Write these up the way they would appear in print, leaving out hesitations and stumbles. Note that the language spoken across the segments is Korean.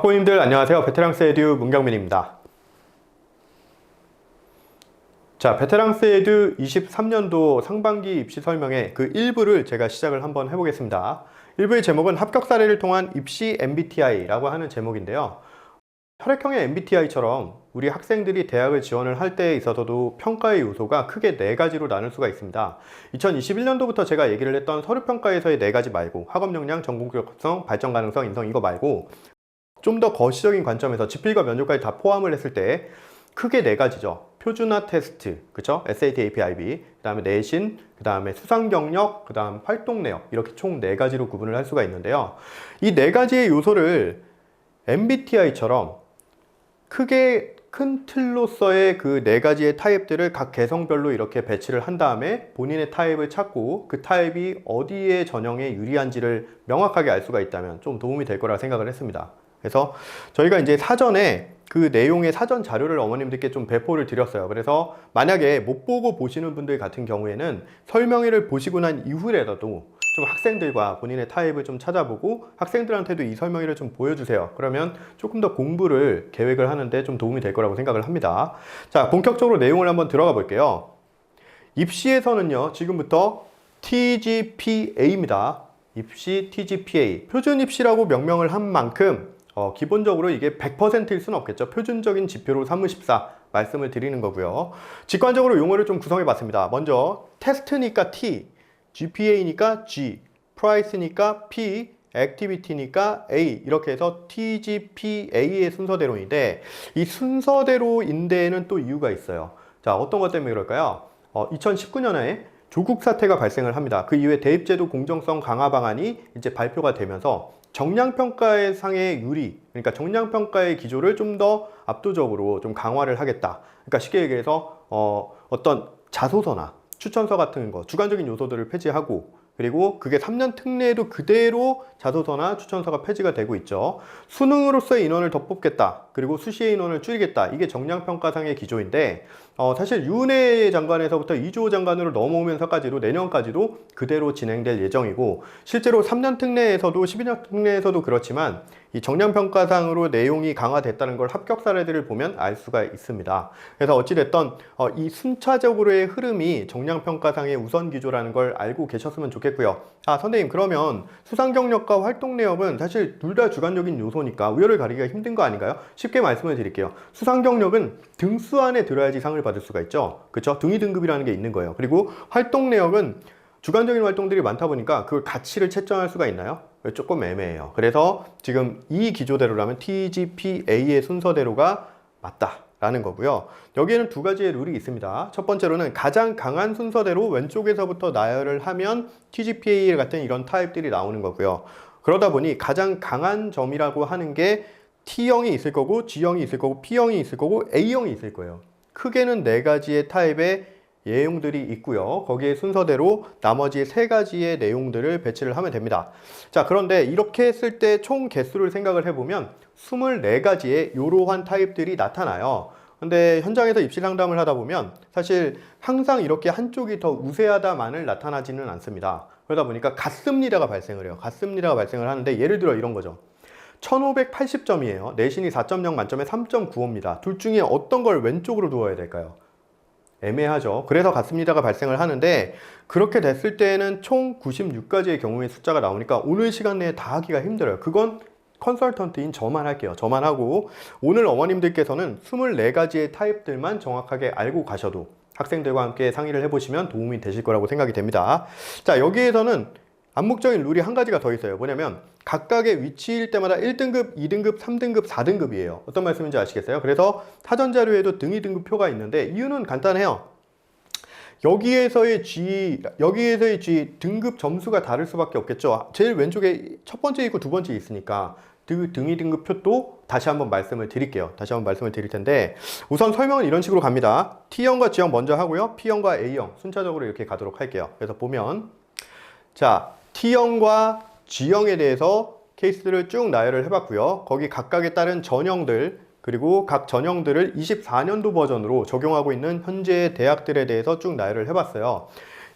학부모님들 안녕하세요. 베테랑스 에듀 문경민입니다. 자, 베테랑스 에듀 23년도 상반기 입시 설명회 그 1부를 제가 시작을 한번 해보겠습니다. 1부의 제목은 합격 사례를 통한 입시 MBTI라고 하는 제목인데요. 혈액형의 MBTI처럼 우리 학생들이 대학을 지원을 할 때에 있어서도 평가의 요소가 크게 4가지로 나눌 수가 있습니다. 2021년도부터 제가 얘기를 했던 서류평가에서의 4가지 말고 학업 역량, 전공격성, 발전 가능성, 인성 이거 말고 좀 더 거시적인 관점에서 지필과 면접까지 다 포함을 했을 때 크게 4가지죠. 표준화 테스트, 그쵸? SAT, AP, IB, 그 다음에 내신, 그 다음에 수상 경력, 그 다음 활동 내역 이렇게 총 4가지로 구분을 할 수가 있는데요. 이 4가지의 요소를 MBTI처럼 크게 큰 틀로서의 그 4가지의 타입들을 각 개성별로 이렇게 배치를 한 다음에 본인의 타입을 찾고 그 타입이 어디에 전형에 유리한지를 명확하게 알 수가 있다면 좀 도움이 될 거라 생각을 했습니다. 그래서 저희가 이제 사전에 그 내용의 사전 자료를 어머님들께 좀 배포를 드렸어요. 그래서 만약에 못 보고 보시는 분들 같은 경우에는 설명회를 보시고 난 이후에라도 좀 학생들과 본인의 타입을 좀 찾아보고 학생들한테도 이 설명회를 좀 보여주세요. 그러면 조금 더 공부를 계획을 하는데 좀 도움이 될 거라고 생각을 합니다. 자, 본격적으로 내용을 한번 들어가 볼게요. 입시에서는요, 지금부터 TGPA입니다. 입시 TGPA. 표준 입시라고 명명을 한 만큼 기본적으로 이게 100%일 수는 없겠죠. 표준적인 지표로 삼으십사 말씀을 드리는 거고요. 직관적으로 용어를 좀 구성해 봤습니다. 먼저 테스트니까 T, GPA니까 G, 프라이스니까 P, 액티비티니까 A 이렇게 해서 TGPA의 순서대로인데 이 순서대로인데에는 또 이유가 있어요. 자, 어떤 것 때문에 그럴까요? 2019년에 조국 사태가 발생을 합니다. 그 이후에 대입제도 공정성 강화 방안이 이제 발표가 되면서 정량평가의 상의 유리, 그러니까 정량평가의 기조를 좀 더 압도적으로 좀 강화를 하겠다. 그러니까 쉽게 얘기해서 어떤 자소서나 추천서 같은 거, 주관적인 요소들을 폐지하고 그리고 그게 3년 특례에도 그대로 자소서나 추천서가 폐지가 되고 있죠. 수능으로서의 인원을 더 뽑겠다. 그리고 수시의 인원을 줄이겠다. 이게 정량평가상의 기조인데 사실 윤회 장관에서부터 이주호 장관으로 넘어오면서까지도 내년까지도 그대로 진행될 예정이고 실제로 3년 특례에서도 12년 특례에서도 그렇지만 이 정량평가상으로 내용이 강화됐다는 걸 합격 사례들을 보면 알 수가 있습니다. 그래서 어찌됐던 이 순차적으로의 흐름이 정량평가상의 우선 기조라는 걸 알고 계셨으면 좋겠고요. 아, 선생님 그러면 수상 경력과 활동 내역은 사실 둘 다 주관적인 요소니까 우열을 가리기가 힘든 거 아닌가요? 쉽게 말씀을 드릴게요. 수상 경력은 등수 안에 들어야지 상을 받을 수가 있죠. 그렇죠? 등위 등급이라는 게 있는 거예요. 그리고 활동 내역은 주관적인 활동들이 많다 보니까 그 가치를 채점할 수가 있나요? 조금 애매해요. 그래서 지금 이 기조대로라면 TGPA의 순서대로가 맞다라는 거고요. 여기에는 2가지의 룰이 있습니다. 첫 번째로는 가장 강한 순서대로 왼쪽에서부터 나열을 하면 TGPA 같은 이런 타입들이 나오는 거고요. 그러다 보니 가장 강한 점이라고 하는 게 T형이 있을 거고 G형이 있을 거고 P형이 있을 거고 A형이 있을 거예요. 크게는 4가지의 타입의 내용들이 있고요. 거기에 순서대로 나머지 3가지의 내용들을 배치를 하면 됩니다. 자, 그런데 이렇게 했을 때 총 개수를 생각을 해보면 24가지의 이러한 타입들이 나타나요. 근데 현장에서 입시 상담을 하다 보면 사실 항상 이렇게 한쪽이 더 우세하다만을 나타나지는 않습니다. 그러다 보니까 같습니다가 발생을 해요. 같습니다가 발생을 하는데 예를 들어 이런 거죠. 1580점이에요. 내신이 4.0 만점에 3.95입니다. 둘 중에 어떤 걸 왼쪽으로 두어야 될까요? 애매하죠. 그래서 같습니다가 발생을 하는데 그렇게 됐을 때는 총 96가지의 경우의 숫자가 나오니까 오늘 시간 내에 다 하기가 힘들어요. 그건 컨설턴트인 저만 할게요. 저만 하고 오늘 어머님들께서는 24가지의 타입들만 정확하게 알고 가셔도 학생들과 함께 상의를 해보시면 도움이 되실 거라고 생각이 됩니다. 자, 여기에서는 암묵적인 룰이 한 가지가 더 있어요. 뭐냐면 각각의 위치일 때마다 1등급, 2등급, 3등급, 4등급이에요. 어떤 말씀인지 아시겠어요? 그래서 사전 자료에도 등위 등급표가 있는데 이유는 간단해요. 여기에서의 G 등급 점수가 다를 수밖에 없겠죠. 제일 왼쪽에 첫 번째 있고 두 번째 있으니까 등위 등급표도 다시 한번 말씀을 드릴게요. 다시 한번 말씀을 드릴 텐데 우선 설명은 이런 식으로 갑니다. T형과 G형 먼저 하고요. P형과 A형 순차적으로 이렇게 가도록 할게요. 그래서 보면 자, T형과 G형에 대해서 케이스들을 쭉 나열을 해봤고요. 거기 각각에 따른 전형들 그리고 각 전형들을 24년도 버전으로 적용하고 있는 현재의 대학들에 대해서 쭉 나열을 해봤어요.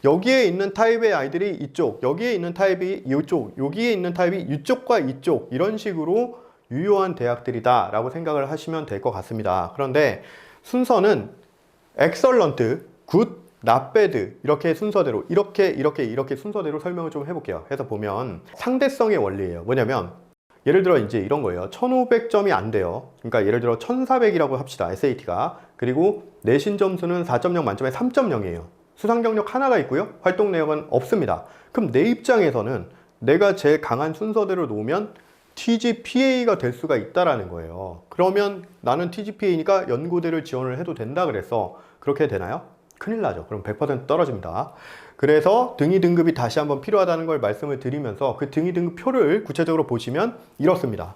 여기에 있는 타입의 아이들이 이쪽, 여기에 있는 타입이 이쪽, 여기에 있는 타입이 이쪽과 이쪽 이런 식으로 유효한 대학들이다 라고 생각을 하시면 될 것 같습니다. 그런데 순서는 excellent, good, not bad 이렇게 순서대로 이렇게 순서대로 설명을 좀 해볼게요. 해서 보면 상대성의 원리예요. 뭐냐면 예를 들어 이제 이런 거예요. 1500점이 안 돼요. 그러니까 예를 들어 1400이라고 합시다. SAT가. 그리고 내신 점수는 4.0 만점에 3.0이에요. 수상 경력 하나가 있고요. 활동 내역은 없습니다. 그럼 내 입장에서는 내가 제일 강한 순서대로 놓으면 TGPA가 될 수가 있다라는 거예요. 그러면 나는 TGPA니까 연고대를 지원을 해도 된다 그래서 그렇게 되나요? 큰일 나죠. 그럼 100% 떨어집니다. 그래서 등위 등급이 다시 한번 필요하다는 걸 말씀을 드리면서 그 등위 등급표를 구체적으로 보시면 이렇습니다.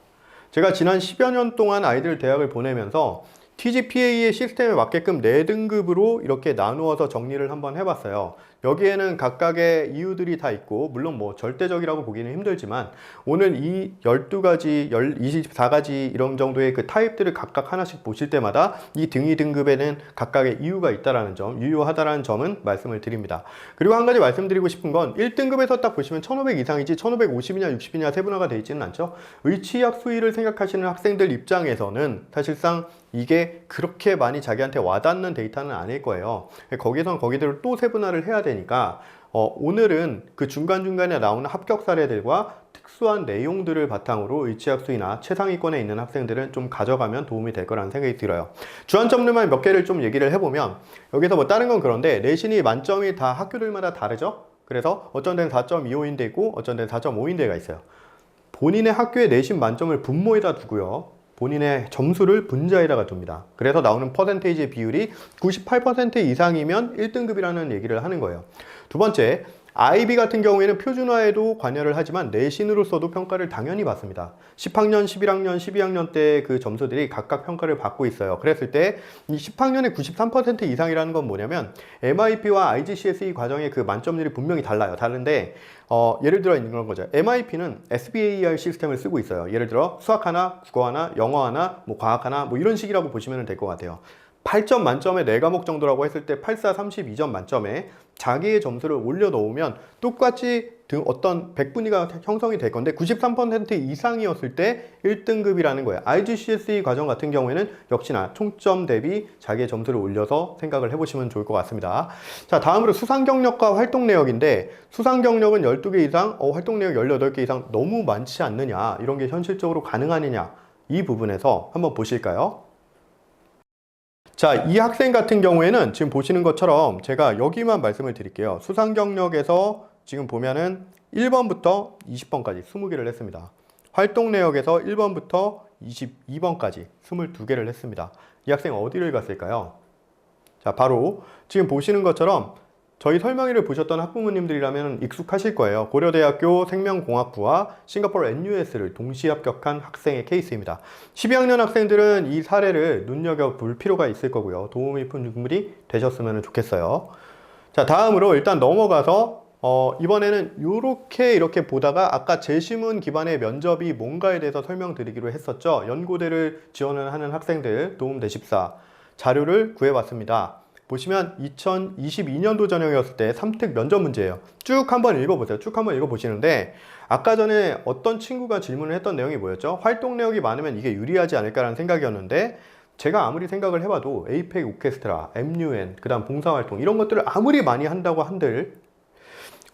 제가 지난 10여 년 동안 아이들 대학을 보내면서 TGPA의 시스템에 맞게끔 4등급으로 이렇게 나누어서 정리를 한번 해봤어요. 여기에는 각각의 이유들이 다 있고 물론 뭐 절대적이라고 보기는 힘들지만 오늘 이 12가지, 24가지 이런 정도의 그 타입들을 각각 하나씩 보실 때마다 이 등위 등급에는 각각의 이유가 있다라는 점, 유효하다라는 점은 말씀을 드립니다. 그리고 한 가지 말씀드리고 싶은 건 1등급에서 딱 보시면 1500 이상이지 1550이냐 60이냐 세분화가 되어 있지는 않죠. 의치학 수위를 생각하시는 학생들 입장에서는 사실상 이게 그렇게 많이 자기한테 와닿는 데이터는 아닐 거예요. 거기선 거기대로 또 세분화를 해야 되니까 오늘은 그 중간중간에 나오는 합격 사례들과 특수한 내용들을 바탕으로 의치학 수위나 최상위권에 있는 학생들은 좀 가져가면 도움이 될 거라는 생각이 들어요. 주안점들만 몇 개를 좀 얘기를 해보면 여기서 뭐 다른 건 그런데 내신이 만점이 다 학교들마다 다르죠? 그래서 어쩐 데는 4.25인데 있고 어쩐 데는 4.5인데가 있어요. 본인의 학교의 내신 만점을 분모에다 두고요. 본인의 점수를 분자에다가 둡니다. 그래서 나오는 퍼센테이지 비율이 98% 이상이면 1등급이라는 얘기를 하는 거예요. 두 번째, IB 같은 경우에는 표준화에도 관여를 하지만 내신으로서도 평가를 당연히 받습니다. 10학년, 11학년, 12학년 때 그 점수들이 각각 평가를 받고 있어요. 그랬을 때 이 10학년의 93% 이상이라는 건 뭐냐면 MIP와 IGCSE 과정의 그 만점률이 분명히 달라요. 다른데 예를 들어 이런 거죠. MIP는 SBAR 시스템을 쓰고 있어요. 예를 들어 수학 하나, 국어 하나, 영어 하나, 뭐 과학 하나 뭐 이런 식이라고 보시면 될 것 같아요. 8점 만점에 4과목 정도라고 했을 때 84, 32점 만점에 자기의 점수를 올려 놓으면 똑같이 어떤 백분위가 형성이 될 건데 93% 이상이었을 때 1등급이라는 거예요. IGCSE 과정 같은 경우에는 역시나 총점 대비 자기의 점수를 올려서 생각을 해보시면 좋을 것 같습니다. 자, 다음으로 수상 경력과 활동 내역인데 수상 경력은 12개 이상, 활동 내역 18개 이상 너무 많지 않느냐, 이런 게 현실적으로 가능하느냐, 이 부분에서 한번 보실까요? 자, 이 학생 같은 경우에는 지금 보시는 것처럼 제가 여기만 말씀을 드릴게요. 수상 경력에서 지금 보면은 1번부터 20번까지 20개를 했습니다. 활동 내역에서 1번부터 22번까지 22개를 했습니다. 이 학생 어디를 갔을까요? 자, 바로 지금 보시는 것처럼 저희 설명회를 보셨던 학부모님들이라면 익숙하실 거예요. 고려대학교 생명공학부와 싱가포르 NUS를 동시 합격한 학생의 케이스입니다. 12학년 학생들은 이 사례를 눈여겨볼 필요가 있을 거고요. 도움이 충분히 되셨으면 좋겠어요. 자, 다음으로 일단 넘어가서 이번에는 이렇게 보다가 아까 재시문 기반의 면접이 뭔가에 대해서 설명드리기로 했었죠. 연고대를 지원을 하는 학생들 도움되십사 자료를 구해봤습니다. 보시면 2022년도 전형이었을 때 3특 면접 문제예요. 쭉 한번 읽어보세요. 쭉 한번 읽어보시는데 아까 전에 어떤 친구가 질문을 했던 내용이 뭐였죠? 활동 내역이 많으면 이게 유리하지 않을까라는 생각이었는데 제가 아무리 생각을 해봐도 에이펙 오케스트라, MUN, 그 다음 봉사활동 이런 것들을 아무리 많이 한다고 한들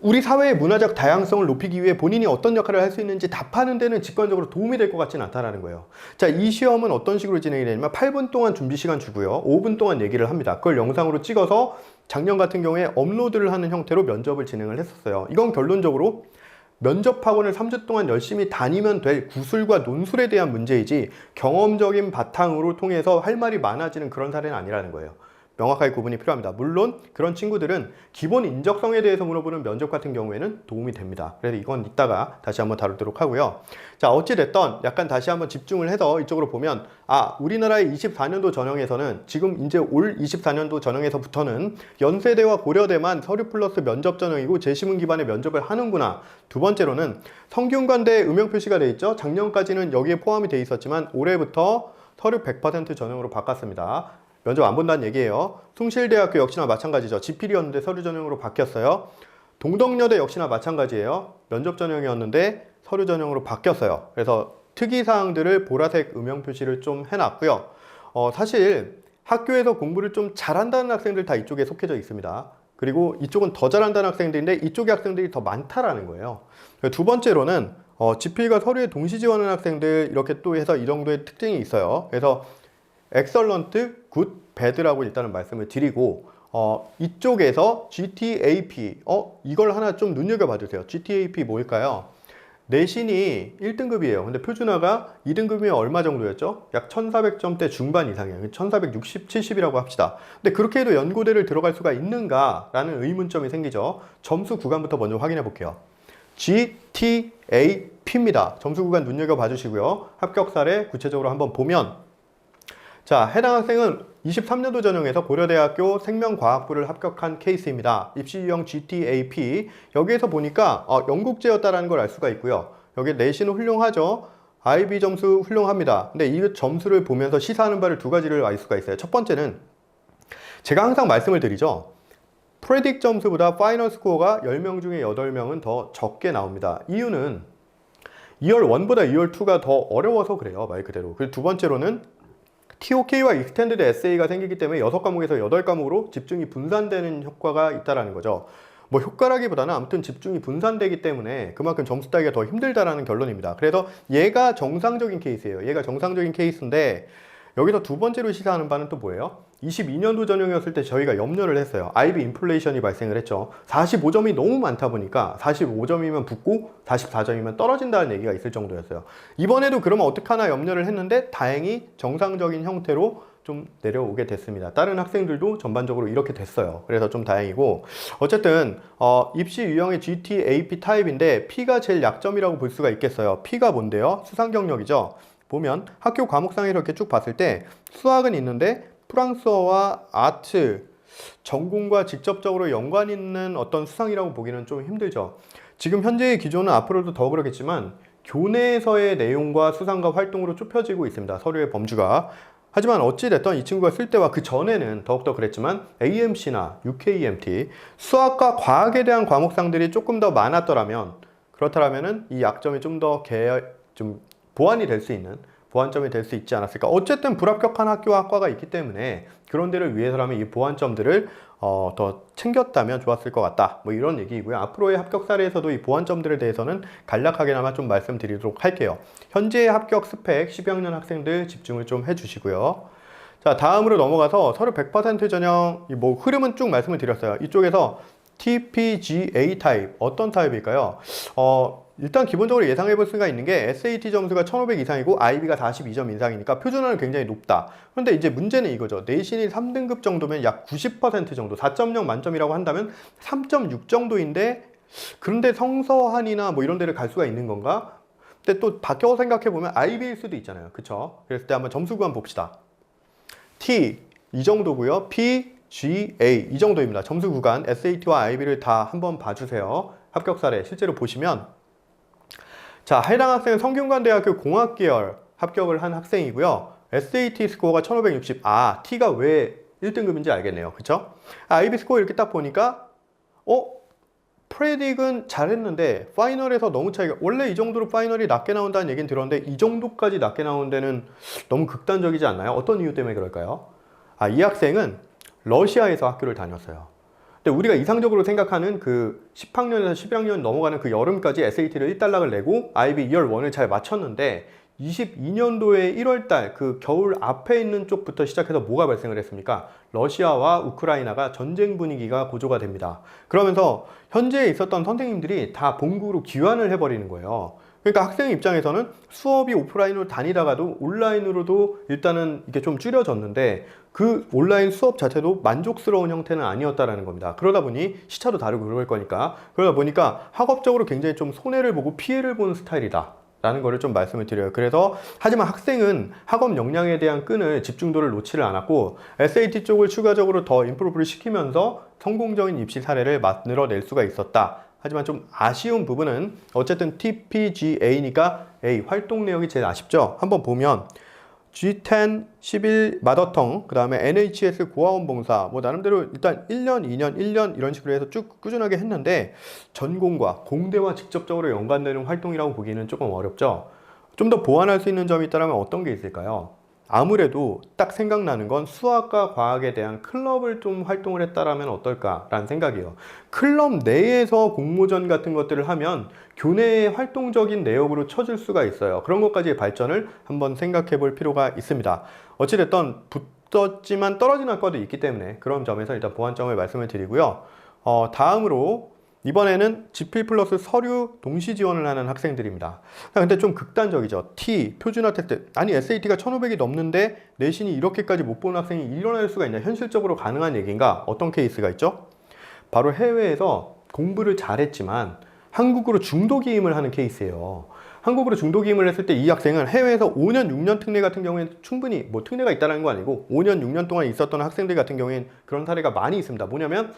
우리 사회의 문화적 다양성을 높이기 위해 본인이 어떤 역할을 할 수 있는지 답하는 데는 직관적으로 도움이 될 것 같지는 않다는 거예요. 자, 이 시험은 어떤 식으로 진행이 되냐면 8분 동안 준비 시간 주고요. 5분 동안 얘기를 합니다. 그걸 영상으로 찍어서 작년 같은 경우에 업로드를 하는 형태로 면접을 진행을 했었어요. 이건 결론적으로 면접 학원을 3주 동안 열심히 다니면 될 구술과 논술에 대한 문제이지 경험적인 바탕으로 통해서 할 말이 많아지는 그런 사례는 아니라는 거예요. 명확하게 구분이 필요합니다. 물론 그런 친구들은 기본 인적성에 대해서 물어보는 면접 같은 경우에는 도움이 됩니다. 그래서 이건 이따가 다시 한번 다루도록 하고요. 자, 어찌됐던 약간 다시 한번 집중을 해서 이쪽으로 보면 우리나라의 24년도 전형에서는 지금 이제 올 24년도 전형에서부터는 연세대와 고려대만 서류 플러스 면접 전형이고 재시문 기반의 면접을 하는구나. 두 번째로는 성균관대 음영 표시가 돼 있죠. 작년까지는 여기에 포함이 돼 있었지만 올해부터 서류 100% 전형으로 바꿨습니다. 면접 안 본다는 얘기예요. 숭실대학교 역시나 마찬가지죠. 지필이었는데 서류 전형으로 바뀌었어요. 동덕여대 역시나 마찬가지예요. 면접 전형이었는데 서류 전형으로 바뀌었어요. 그래서 특이사항들을 보라색 음영 표시를 좀 해놨고요. 사실 학교에서 공부를 좀 잘한다는 학생들 다 이쪽에 속해져 있습니다. 그리고 이쪽은 더 잘한다는 학생들인데 이쪽의 학생들이 더 많다라는 거예요. 두 번째로는 지필과 서류에 동시 지원하는 학생들 이렇게 또 해서 이 정도의 특징이 있어요. 그래서 excellent, good, bad라고 일단은 말씀을 드리고 이쪽에서 GTAP 이걸 하나 좀 눈여겨봐 주세요. GTAP 뭘까요? 내신이 1등급이에요. 근데 표준화가 2등급이면 얼마 정도였죠? 약 1400점대 중반 이상이에요. 1460, 70이라고 합시다. 근데 그렇게 해도 연고대를 들어갈 수가 있는가라는 의문점이 생기죠. 점수 구간부터 먼저 확인해 볼게요. GTAP입니다. 점수 구간 눈여겨봐 주시고요. 합격 사례 구체적으로 한번 보면 자, 해당 학생은 23년도 전형에서 고려대학교 생명과학부를 합격한 케이스입니다. 입시 유형 GTAP. 여기에서 보니까 영국제였다라는 걸 알 수가 있고요. 여기 내신은 훌륭하죠. IB 점수 훌륭합니다. 근데 이 점수를 보면서 시사하는 바를 두 가지를 알 수가 있어요. 첫 번째는 제가 항상 말씀을 드리죠. 프레딕 점수보다 파이널 스코어가 10명 중에 8명은 더 적게 나옵니다. 이유는 2월 1보다 2월 2가 더 어려워서 그래요. 말 그대로. 그리고 두 번째로는 TOK와 익스텐디드 에세이가 생기기 때문에 6과목에서 8과목으로 집중이 분산되는 효과가 있다는 거죠. 뭐 효과라기보다는 아무튼 집중이 분산되기 때문에 그만큼 점수 따기가 더 힘들다라는 결론입니다. 그래서 얘가 정상적인 케이스예요. 얘가 정상적인 케이스인데 여기서 두 번째로 시사하는 바는 또 뭐예요? 22년도 전형이었을 때 저희가 염려를 했어요. IB 인플레이션이 발생을 했죠. 45점이 너무 많다 보니까 45점이면 붙고 44점이면 떨어진다는 얘기가 있을 정도였어요. 이번에도 그러면 어떡하나 염려를 했는데 다행히 정상적인 형태로 좀 내려오게 됐습니다. 다른 학생들도 전반적으로 이렇게 됐어요. 그래서 좀 다행이고 어쨌든 입시 유형의 GTAP 타입인데 P가 제일 약점이라고 볼 수가 있겠어요. P가 뭔데요? 수상 경력이죠. 보면 학교 과목상에서 이렇게 쭉 봤을 때 수학은 있는데 프랑스어와 아트, 전공과 직접적으로 연관 있는 어떤 수상이라고 보기는 좀 힘들죠. 지금 현재의 기조는 앞으로도 더 그렇겠지만 교내에서의 내용과 수상과 활동으로 좁혀지고 있습니다. 서류의 범주가. 하지만 어찌됐든 이 친구가 쓸 때와 그 전에는 더욱더 그랬지만 AMC나 UKMT, 수학과 과학에 대한 과목상들이 조금 더 많았더라면 그렇다면은 이 약점이 좀 더 보완이 될 수 있는 보완점이 될 수 있지 않았을까. 어쨌든 불합격한 학교와 학과가 있기 때문에 그런 데를 위해서라면 이 보완점들을 더 챙겼다면 좋았을 것 같다. 뭐 이런 얘기이고요. 앞으로의 합격 사례에서도 이 보완점들에 대해서는 간략하게나마 좀 말씀드리도록 할게요. 현재의 합격 스펙 10학년 학생들 집중을 좀 해주시고요. 자, 다음으로 넘어가서 서류 100% 전형 뭐 흐름은 쭉 말씀을 드렸어요. 이쪽에서 TPGA 타입 어떤 타입일까요? 일단 기본적으로 예상해 볼 수가 있는 게 SAT 점수가 1500 이상이고 IB가 42점 이상이니까 표준화는 굉장히 높다. 그런데 이제 문제는 이거죠. 내신이 3등급 정도면 약 90% 정도, 4.0 만점이라고 한다면 3.6 정도인데 그런데 성서한이나 뭐 이런 데를 갈 수가 있는 건가? 근데 또 바뀌어 생각해 보면 IB일 수도 있잖아요. 그쵸? 그랬을 때 한번 점수 구간 봅시다. T 이 정도고요. P, G, A 이 정도입니다. 점수 구간 SAT와 IB를 다 한번 봐주세요. 합격 사례 실제로 보시면 자, 해당 학생은 성균관대학교 공학계열 합격을 한 학생이고요. SAT 스코어가 1560. T가 왜 1등급인지 알겠네요. 그쵸? IB 스코어 이렇게 딱 보니까 프레딕은 잘했는데 파이널에서 너무 차이가 원래 이 정도로 파이널이 낮게 나온다는 얘기는 들었는데 이 정도까지 낮게 나온 데는 너무 극단적이지 않나요? 어떤 이유 때문에 그럴까요? 이 학생은 러시아에서 학교를 다녔어요. 근데 우리가 이상적으로 생각하는 그 10학년에서 11학년 넘어가는 그 여름까지 SAT를 1달락을 내고 IB 2월 1을 잘 맞췄는데 22년도에 1월달 그 겨울 앞에 있는 쪽부터 시작해서 뭐가 발생을 했습니까? 러시아와 우크라이나가 전쟁 분위기가 고조가 됩니다. 그러면서 현재에 있었던 선생님들이 다 본국으로 귀환을 해버리는 거예요. 그러니까 학생 입장에서는 수업이 오프라인으로 다니다가도 온라인으로도 일단은 이게 좀 줄여졌는데 그 온라인 수업 자체도 만족스러운 형태는 아니었다라는 겁니다. 그러다 보니 시차도 다르고 그럴 거니까 그러다 보니까 학업적으로 굉장히 좀 손해를 보고 피해를 보는 스타일이다 라는 거를 좀 말씀을 드려요. 그래서 하지만 학생은 학업 역량에 대한 끈을 집중도를 놓지를 않았고 SAT 쪽을 추가적으로 더 임프루브를 시키면서 성공적인 입시 사례를 만들어낼 수가 있었다. 하지만 좀 아쉬운 부분은 어쨌든 TPGA니까 A 활동 내역이 제일 아쉽죠. 한번 보면 G10, 11 마더텅, 그 다음에 NHS 고아원 봉사 뭐 나름대로 일단 1년, 2년, 1년 이런 식으로 해서 쭉 꾸준하게 했는데 전공과 공대와 직접적으로 연관되는 활동이라고 보기는 조금 어렵죠. 좀 더 보완할 수 있는 점이 있다면 어떤 게 있을까요? 아무래도 딱 생각나는 건 수학과 과학에 대한 클럽을 좀 활동을 했다라면 어떨까라는 생각이에요. 클럽 내에서 공모전 같은 것들을 하면 교내의 활동적인 내역으로 쳐줄 수가 있어요. 그런 것까지의 발전을 한번 생각해 볼 필요가 있습니다. 어찌됐든 붙었지만 떨어진 학과도 있기 때문에 그런 점에서 일단 보완점을 말씀을 드리고요. 다음으로 이번에는 지필 플러스 서류 동시 지원을 하는 학생들입니다. 근데 좀 극단적이죠. T, 표준화 테스트. 아니 SAT가 1500이 넘는데 내신이 이렇게까지 못 보는 학생이 일어날 수가 있냐. 현실적으로 가능한 얘기인가? 어떤 케이스가 있죠? 바로 해외에서 공부를 잘했지만 한국으로 중도기임을 하는 케이스예요. 한국으로 중도기임을 했을 때 이 학생은 해외에서 5년, 6년 특례 같은 경우에는 충분히 뭐 특례가 있다는 거 아니고 5년, 6년 동안 있었던 학생들 같은 경우에는 그런 사례가 많이 있습니다. 뭐냐면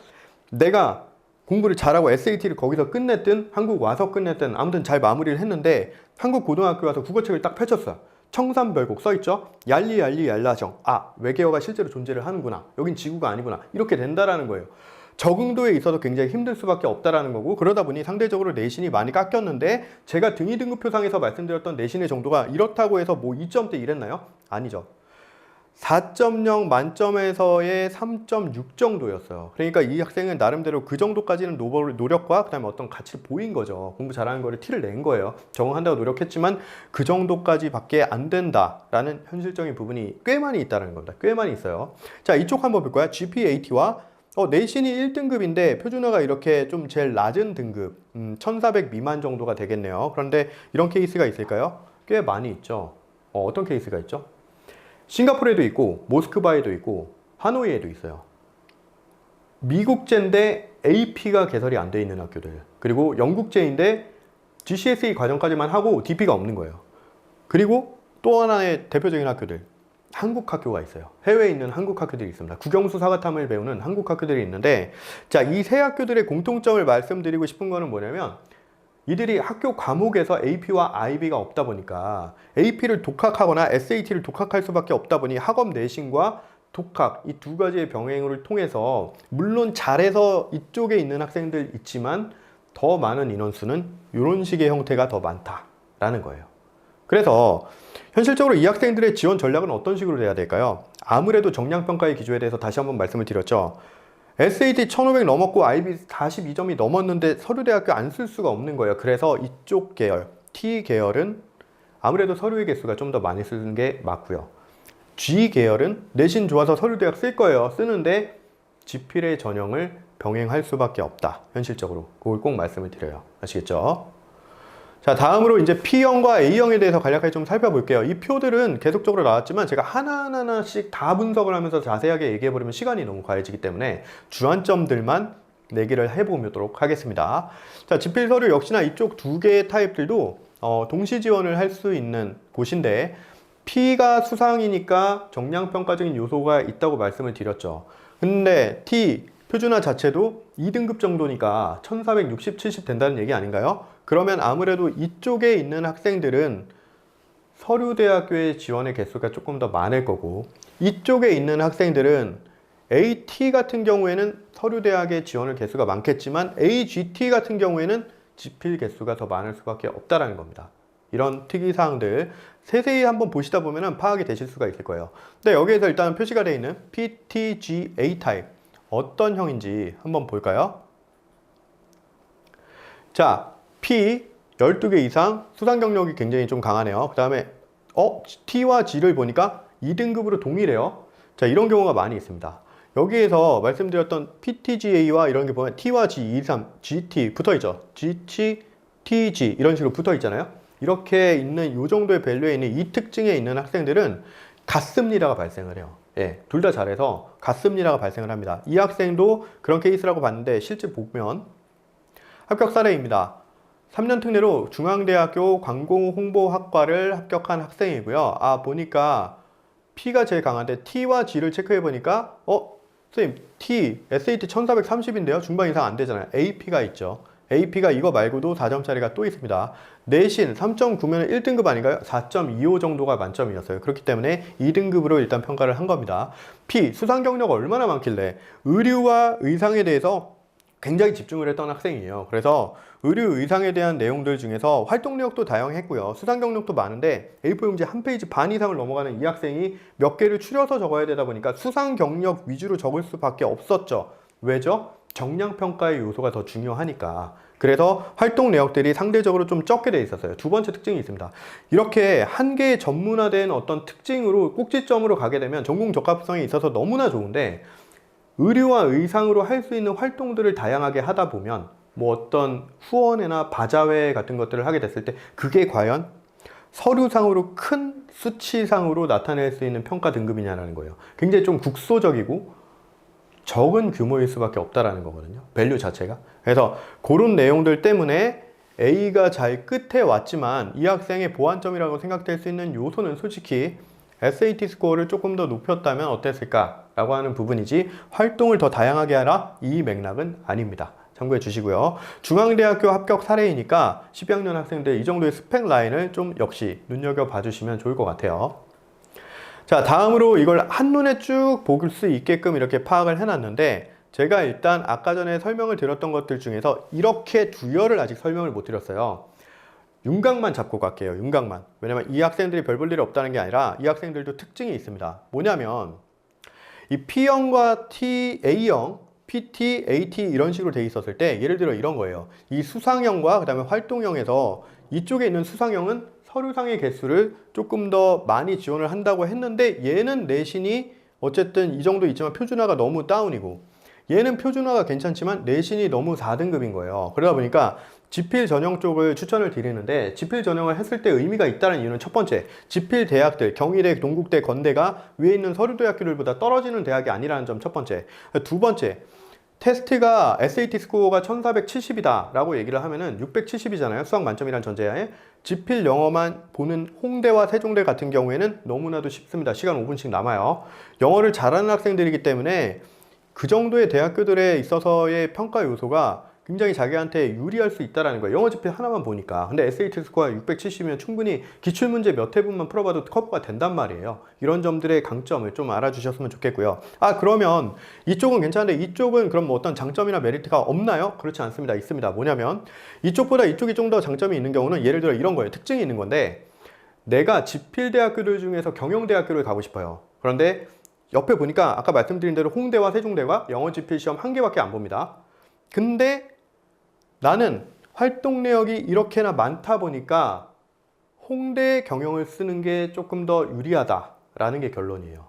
내가 공부를 잘하고 SAT를 거기서 끝냈든 한국 와서 끝냈든 아무튼 잘 마무리를 했는데 한국 고등학교 와서 국어책을 딱 펼쳤어요. 청산별곡 써있죠? 얄리얄리 얄라정. 아, 외계어가 실제로 존재를 하는구나. 여긴 지구가 아니구나. 이렇게 된다라는 거예요. 적응도에 있어서 굉장히 힘들 수밖에 없다라는 거고, 그러다 보니 상대적으로 내신이 많이 깎였는데 제가 등위 등급표상에서 말씀드렸던 내신의 정도가 이렇다고 해서 뭐 2점대 이랬나요? 아니죠. 4.0 만점에서의 3.6 정도였어요. 그러니까 이 학생은 나름대로 그 정도까지는 노력과 그다음에 어떤 가치를 보인 거죠. 공부 잘하는 거를 티를 낸 거예요. 적응한다고 노력했지만 그 정도까지 밖에 안 된다라는 현실적인 부분이 꽤 많이 있다는 겁니다. 꽤 많이 있어요. 자, 이쪽 한번 볼 거야. GPAT와 내신이 1등급인데 표준화가 이렇게 좀 제일 낮은 등급 1400 미만 정도가 되겠네요. 그런데 이런 케이스가 있을까요? 꽤 많이 있죠. 어떤 케이스가 있죠? 싱가포르에도 있고 모스크바에도 있고 하노이에도 있어요. 미국제인데 AP가 개설이 안 돼 있는 학교들, 그리고 영국제인데 GCSE 과정까지만 하고 DP가 없는 거예요. 그리고 또 하나의 대표적인 학교들, 한국 학교가 있어요. 해외에 있는 한국 학교들이 있습니다. 국영수 사과탐을 배우는 한국 학교들이 있는데, 자, 이 세 학교들의 공통점을 말씀드리고 싶은 거는 뭐냐면 이들이 학교 과목에서 AP와 IB가 없다 보니까 AP를 독학하거나 SAT를 독학할 수밖에 없다 보니 학업 내신과 독학 이 두 가지의 병행을 통해서 물론 잘해서 이쪽에 있는 학생들 있지만 더 많은 인원수는 이런 식의 형태가 더 많다라는 거예요. 그래서 현실적으로 이 학생들의 지원 전략은 어떤 식으로 돼야 될까요? 아무래도 정량평가의 기조에 대해서 다시 한번 말씀을 드렸죠. SAT 1500 넘었고 IB 42점이 넘었는데 서류대학교 안 쓸 수가 없는 거예요. 그래서 이쪽 계열, T 계열은 아무래도 서류의 개수가 좀 더 많이 쓰는 게 맞고요. G 계열은 내신 좋아서 서류대학 쓸 거예요. 쓰는데 지필의 전형을 병행할 수밖에 없다. 현실적으로. 그걸 꼭 말씀을 드려요. 아시겠죠? 자, 다음으로 이제 P형과 A형에 대해서 간략하게 좀 살펴볼게요. 이 표들은 계속적으로 나왔지만 제가 하나하나씩 다 분석을 하면서 자세하게 얘기해버리면 시간이 너무 과해지기 때문에 주안점들만 내기를 해보도록 하겠습니다. 자, 지필 서류 역시나 이쪽 두 개의 타입들도 동시 지원을 할 수 있는 곳인데 P가 수상이니까 정량평가적인 요소가 있다고 말씀을 드렸죠. 근데 T, 표준화 자체도 2등급 정도니까 1460, 70 된다는 얘기 아닌가요? 그러면 아무래도 이쪽에 있는 학생들은 서류대학교의 지원의 개수가 조금 더 많을 거고, 이쪽에 있는 학생들은 AT 같은 경우에는 서류대학의 지원을 개수가 많겠지만 AGT 같은 경우에는 지필 개수가 더 많을 수밖에 없다는 겁니다. 이런 특이사항들 세세히 한번 보시다 보면 파악이 되실 수가 있을 거예요. 근데 여기에서 일단 표시가 되어 있는 PTGA 타입 어떤 형인지 한번 볼까요? 자, P 12개 이상 수상 경력이 굉장히 좀 강하네요. 그 다음에 T와 G를 보니까 2등급으로 동일해요. 자, 이런 경우가 많이 있습니다. 여기에서 말씀드렸던 PTGA와 이런 게 보면 T와 G, 2, 3, GT 붙어있죠. GT, TG 이런 식으로 붙어있잖아요. 이렇게 있는 이 정도의 밸류에 있는 이 특징에 있는 학생들은 같습니다가 발생을 해요. 예, 둘 다 잘해서 같습니다가 발생을 합니다. 이 학생도 그런 케이스라고 봤는데 실제 보면 합격 사례입니다. 3년 특례로 중앙대학교 광고홍보학과를 합격한 학생이고요. 아, 보니까 P가 제일 강한데 T와 G를 체크해 보니까 선생님 T, SAT 1430인데요. 중반 이상 안 되잖아요. AP가 있죠. AP가 이거 말고도 4점짜리가 또 있습니다. 내신 3.9면 1등급 아닌가요? 4.25 정도가 만점이었어요. 그렇기 때문에 2등급으로 일단 평가를 한 겁니다. P, 수상 경력 얼마나 많길래 의류와 의상에 대해서 굉장히 집중을 했던 학생이에요. 그래서 의류 의상에 대한 내용들 중에서 활동 내역도 다양했고요. 수상 경력도 많은데 A4 용지 한 페이지 반 이상을 넘어가는 이 학생이 몇 개를 추려서 적어야 되다 보니까 수상 경력 위주로 적을 수밖에 없었죠. 왜죠? 정량 평가의 요소가 더 중요하니까. 그래서 활동 내역들이 상대적으로 좀 적게 돼 있었어요. 두 번째 특징이 있습니다. 이렇게 한 개의 전문화된 어떤 특징으로 꼭지점으로 가게 되면 전공 적합성이 있어서 너무나 좋은데, 의류와 의상으로 할 수 있는 활동들을 다양하게 하다 보면 뭐 어떤 후원회나 바자회 같은 것들을 하게 됐을 때 그게 과연 서류상으로 큰 수치상으로 나타낼 수 있는 평가 등급이냐라는 거예요. 굉장히 좀 국소적이고 적은 규모일 수밖에 없다라는 거거든요. 밸류 자체가. 그래서 그런 내용들 때문에 A가 잘 끝에 왔지만 이 학생의 보완점이라고 생각될 수 있는 요소는 솔직히 SAT 스코어를 조금 더 높였다면 어땠을까 라고 하는 부분이지, 활동을 더 다양하게 하라 이 맥락은 아닙니다. 참고해 주시고요. 중앙대학교 합격 사례이니까 12학년 학생들 이 정도의 스펙 라인을 좀 역시 눈여겨봐 주시면 좋을 것 같아요. 자, 다음으로 이걸 한눈에 쭉 볼 수 있게끔 이렇게 파악을 해놨는데, 제가 일단 아까 전에 설명을 드렸던 것들 중에서 이렇게 두열을 아직 설명을 못 드렸어요. 윤곽만 잡고 갈게요. 윤곽만. 왜냐면 이 학생들이 별 볼 일이 없다는 게 아니라 이 학생들도 특징이 있습니다. 뭐냐면 이 P형과 A형, PT, AT 이런 식으로 돼 있었을 때 예를 들어 이런 거예요. 이 수상형과 그 다음에 활동형에서 이쪽에 있는 수상형은 서류상의 개수를 조금 더 많이 지원을 한다고 했는데, 얘는 내신이 어쨌든 이 정도 있지만 표준화가 너무 다운이고, 얘는 표준화가 괜찮지만 내신이 너무 4등급인 거예요. 그러다 보니까 지필 전형 쪽을 추천을 드리는데, 지필 전형을 했을 때 의미가 있다는 이유는 첫 번째, 지필 대학들, 경희대, 동국대, 건대가 위에 있는 서류대학교들보다 떨어지는 대학이 아니라는 점 첫 번째. 두 번째, 테스트가 SAT 스코어가 1470이다 라고 얘기를 하면은 670이잖아요. 수학 만점이란 전제하에. 지필 영어만 보는 홍대와 세종대 같은 경우에는 너무나도 쉽습니다. 시간 5분씩 남아요. 영어를 잘하는 학생들이기 때문에 그 정도의 대학교들에 있어서의 평가 요소가 굉장히 자기한테 유리할 수 있다는 거예요. 영어 지필 하나만 보니까. 근데 SAT 스코어가 670이면 충분히 기출문제 몇 회분만 풀어봐도 커버가 된단 말이에요. 이런 점들의 강점을 좀 알아주셨으면 좋겠고요. 아, 그러면 이쪽은 괜찮은데 이쪽은 그럼 뭐 어떤 장점이나 메리트가 없나요? 그렇지 않습니다. 있습니다. 뭐냐면 이쪽보다 이쪽이 좀 더 장점이 있는 경우는 예를 들어 이런 거예요. 특징이 있는 건데, 내가 지필 대학교들 중에서 경영대학교를 가고 싶어요. 그런데 옆에 보니까 아까 말씀드린 대로 홍대와 세종대가 영어 지필 시험 한 개밖에 안 봅니다. 근데 나는 활동 내역이 이렇게나 많다 보니까 홍대 경영을 쓰는 게 조금 더 유리하다라는 게 결론이에요.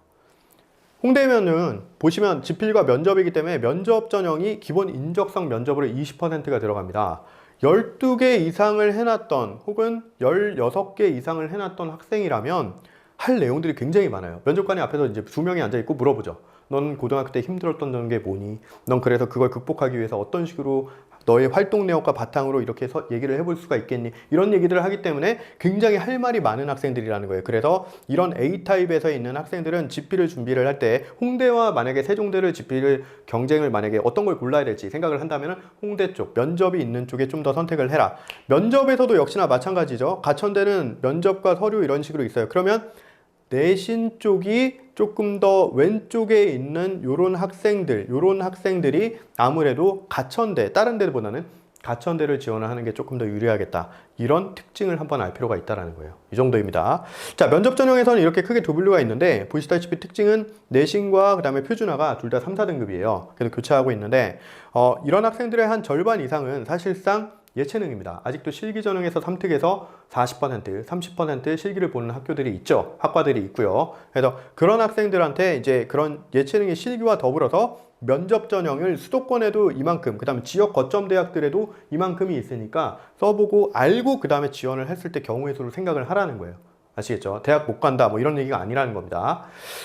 홍대면은 보시면 지필과 면접이기 때문에 면접 전형이 기본 인적성 면접으로 20%가 들어갑니다. 12개 이상을 해놨던 혹은 16개 이상을 해놨던 학생이라면 할 내용들이 굉장히 많아요. 면접관이 앞에서 이제 두 명이 앉아있고 물어보죠. 넌 고등학교 때 힘들었던 게 뭐니? 넌 그래서 그걸 극복하기 위해서 어떤 식으로 너의 활동 내역과 바탕으로 이렇게 해서 얘기를 해볼 수가 있겠니? 이런 얘기들을 하기 때문에 굉장히 할 말이 많은 학생들이라는 거예요. 그래서 이런 A타입에서 있는 학생들은 지필을 준비를 할 때 홍대와 만약에 세종대를 지필을 경쟁을 만약에 어떤 걸 골라야 될지 생각을 한다면 홍대 쪽, 면접이 있는 쪽에 좀 더 선택을 해라. 면접에서도 역시나 마찬가지죠. 가천대는 면접과 서류 이런 식으로 있어요. 그러면 내신 쪽이 조금 더 왼쪽에 있는 요런 학생들이 아무래도 가천대, 다른 데보다는 가천대를 지원을 하는 게 조금 더 유리하겠다. 이런 특징을 한번 알 필요가 있다는 거예요. 이 정도입니다. 자, 면접 전형에서는 이렇게 크게 두 분류가 있는데, 보시다시피 특징은 내신과 그 다음에 표준화가 둘 다 3, 4등급이에요. 그래서 교차하고 있는데, 이런 학생들의 한 절반 이상은 사실상 예체능입니다. 아직도 실기 전형에서 3특에서 40%, 30% 실기를 보는 학교들이 있죠. 학과들이 있고요. 그래서 그런 학생들한테 이제 그런 예체능의 실기와 더불어서 면접 전형을 수도권에도 이만큼, 그 다음에 지역 거점 대학들에도 이만큼이 있으니까 써보고 알고 그 다음에 지원을 했을 때 경우의 수를 생각을 하라는 거예요. 아시겠죠? 대학 못 간다 뭐 이런 얘기가 아니라는 겁니다.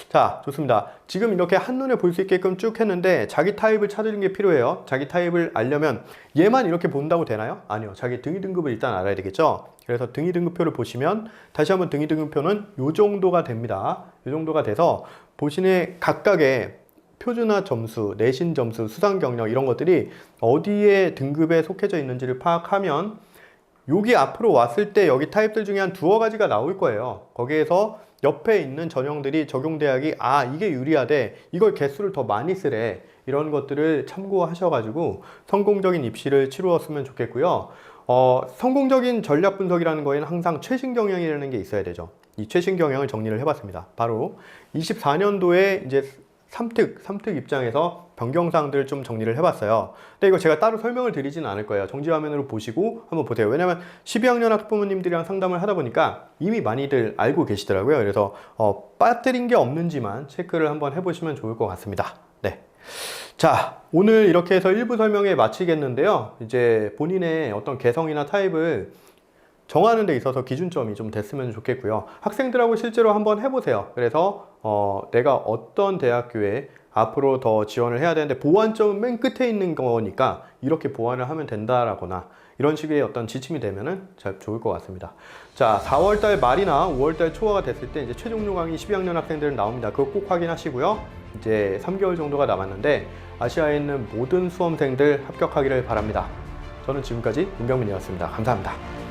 자, 좋습니다. 지금 이렇게 한눈에 볼 수 있게끔 쭉 했는데 자기 타입을 찾는 게 필요해요. 자기 타입을 알려면 얘만 이렇게 본다고 되나요? 아니요. 자기 등위 등급을 일단 알아야 되겠죠? 그래서 등위 등급표를 보시면 다시 한번 등위 등급표는 요 정도가 됩니다. 요 정도가 돼서 보시는 각각의 표준화 점수, 내신 점수, 수상 경력 이런 것들이 어디에 등급에 속해져 있는지를 파악하면 여기 앞으로 왔을 때 여기 타입들 중에 한 두어 가지가 나올 거예요. 거기에서 옆에 있는 전형들이 적용대학이 이게 유리하대, 이걸 개수를 더 많이 쓰래, 이런 것들을 참고하셔가지고 성공적인 입시를 치루었으면 좋겠고요. 성공적인 전략 분석이라는 거에는 항상 최신 경영이라는 게 있어야 되죠. 이 최신 경영을 정리를 해봤습니다. 바로 24년도에 이제 3특 입장에서 변경사항들을 좀 정리를 해봤어요. 근데 이거 제가 따로 설명을 드리지는 않을 거예요. 정지화면으로 보시고 한번 보세요. 왜냐면 12학년 학부모님들이랑 상담을 하다 보니까 이미 많이들 알고 계시더라고요. 그래서 빠뜨린 게 없는지만 체크를 한번 해보시면 좋을 것 같습니다. 네. 자, 오늘 이렇게 해서 1부 설명에 마치겠는데요. 이제 본인의 어떤 개성이나 타입을 정하는 데 있어서 기준점이 좀 됐으면 좋겠고요. 학생들하고 실제로 한번 해보세요. 그래서 내가 어떤 대학교에 앞으로 더 지원을 해야 되는데 보완점은 맨 끝에 있는 거니까 이렇게 보완을 하면 된다라거나 이런 식의 어떤 지침이 되면은 잘 좋을 것 같습니다. 자, 4월달 말이나 5월달 초가 됐을 때 이제 최종 요강이 12학년 학생들은 나옵니다. 그거 꼭 확인하시고요. 이제 3개월 정도가 남았는데 아시아에 있는 모든 수험생들 합격하기를 바랍니다. 저는 지금까지 윤병민이었습니다. 감사합니다.